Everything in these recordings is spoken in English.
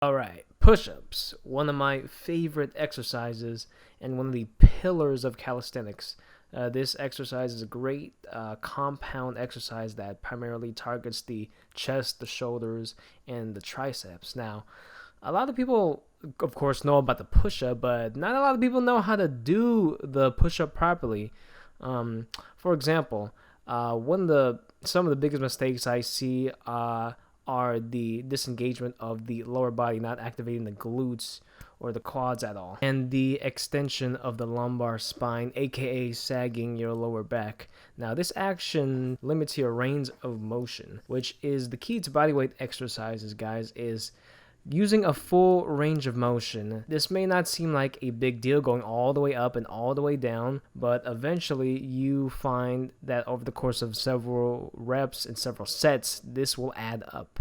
Alright, push-ups, one of my favorite exercises and one of the pillars of calisthenics. This exercise is a great compound exercise that primarily targets the chest, the shoulders, and the triceps. Now, a lot of people, of course, know about the push-up, but not a lot of people know how to do the push-up properly. For example, some of the biggest mistakes I see are the disengagement of the lower body, not activating the glutes or the quads at all, and the extension of the lumbar spine, aka sagging your lower back. Now, this action limits your range of motion, which is the key to bodyweight exercises, guys, is using a full range of motion. This may not seem like a big deal going all the way up and all the way down, but eventually you find that over the course of several reps and several sets, this will add up.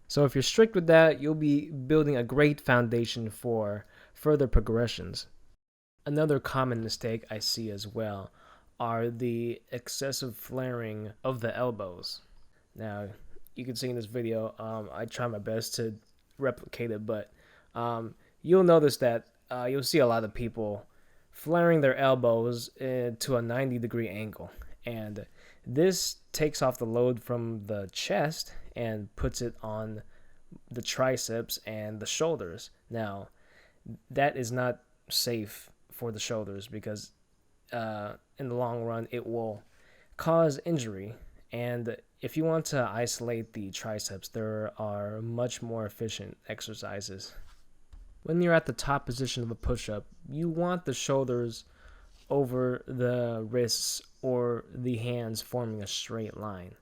So if you're strict with that, you'll be building a great foundation for further progressions. Another common mistake I see as well are the excessive flaring of the elbows. Now, you can see in this video, I try my best to replicate it, but you'll notice that you'll see a lot of people flaring their elbows to a 90-degree angle, and this takes off the load from the chest and puts it on the triceps and the shoulders. Now, that is not safe for the shoulders because in the long run it will cause injury. And if you want to isolate the triceps, there are much more efficient exercises. When you're at the top position of a push-up, you want the shoulders over the wrists or the hands forming a straight line.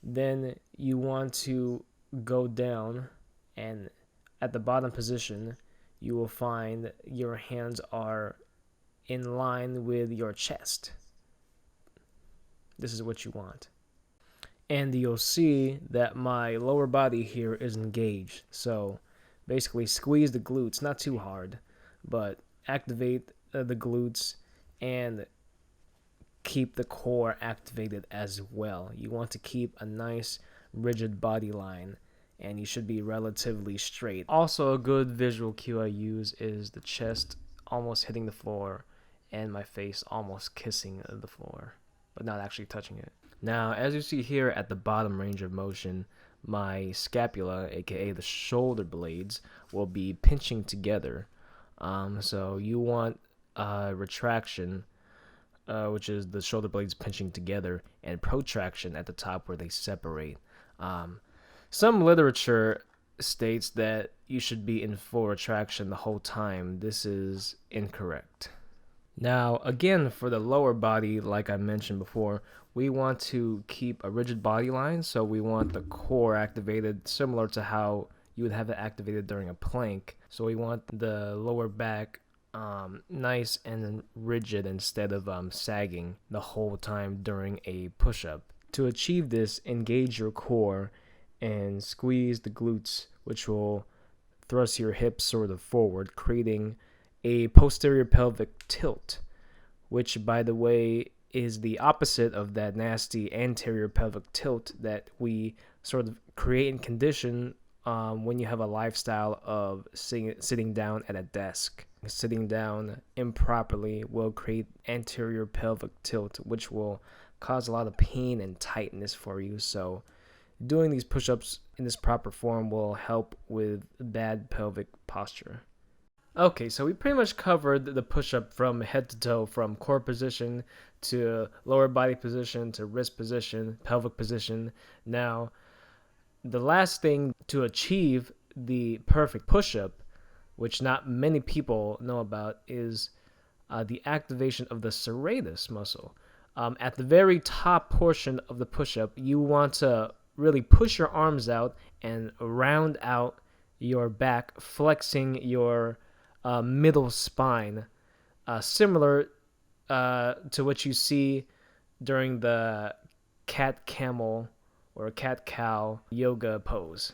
Then you want to go down, and at the bottom position, you will find your hands are in line with your chest. This is what you want. And you'll see that my lower body here is engaged. So basically squeeze the glutes, not too hard, but activate the glutes and keep the core activated as well. You want to keep a nice rigid body line, and you should be relatively straight. Also, a good visual cue I use is the chest almost hitting the floor and my face almost kissing the floor, but not actually touching it. Now, as you see here at the bottom range of motion, my scapula, aka the shoulder blades, will be pinching together. So you want retraction, which is the shoulder blades pinching together, and protraction at the top where they separate. Some literature states that you should be in full retraction the whole time. This is incorrect. Now, again, for the lower body, like I mentioned before, we want to keep a rigid body line, so we want the core activated similar to how you would have it activated during a plank. So we want the lower back nice and rigid instead of sagging the whole time during a push-up. To achieve this, engage your core and squeeze the glutes, which will thrust your hips sort of forward, creating a posterior pelvic tilt, which, by the way, is the opposite of that nasty anterior pelvic tilt that we sort of create and condition when you have a lifestyle of sitting down at a desk. Sitting down improperly will create anterior pelvic tilt, which will cause a lot of pain and tightness for you. So doing these push-ups in this proper form will help with bad pelvic posture. Okay, so we pretty much covered the push-up from head to toe, from core position to lower body position to wrist position, pelvic position. Now, the last thing to achieve the perfect push-up, which not many people know about, is the activation of the serratus muscle. At the very top portion of the push-up, you want to really push your arms out and round out your back, flexing your middle spine, similar to what you see during the cat-camel or cat-cow yoga pose.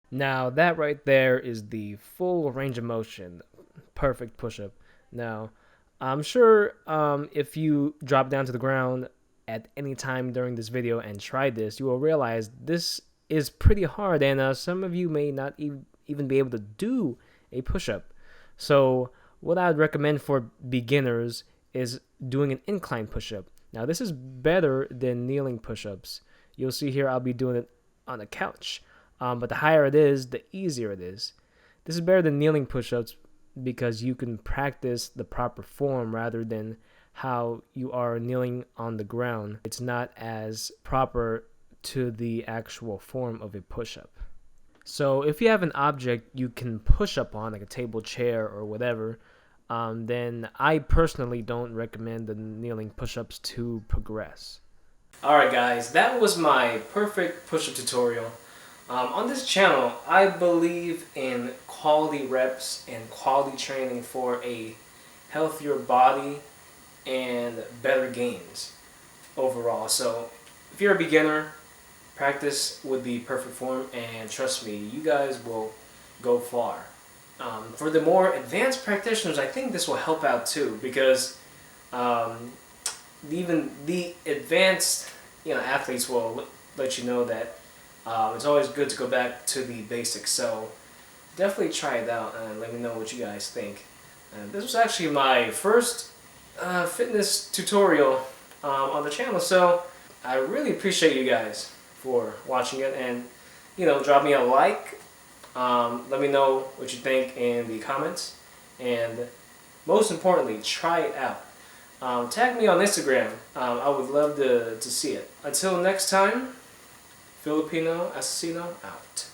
Now, that right there is the full range of motion, perfect push-up. Now, I'm sure if you drop down to the ground at any time during this video and try this, you will realize this is pretty hard, and some of you may not even be able to do a push-up. So what I would recommend for beginners is doing an incline push-up. Now this is better than kneeling push-ups. You'll see here I'll be doing it on a couch, but the higher it is, the easier it is. This is better than kneeling push-ups because you can practice the proper form rather than how you are kneeling on the ground. It's not as proper to the actual form of a push-up. So if you have an object you can push up on, like a table, chair, or whatever, then I personally don't recommend the kneeling push-ups to progress. Alright guys, that was my perfect push-up tutorial. On this channel, I believe in quality reps and quality training for a healthier body and better gains overall. So if you're a beginner, practice with the perfect form, and trust me, you guys will go far. For the more advanced practitioners, I think this will help out too, because even the advanced athletes will let you know that it's always good to go back to the basics. So definitely try it out and let me know what you guys think. This was actually my first fitness tutorial on the channel, so I really appreciate you guys for watching it, and drop me a like. Let me know what you think in the comments, and most importantly, try it out. Tag me on Instagram. I would love to see it. Until next time, Filipino Assassino out.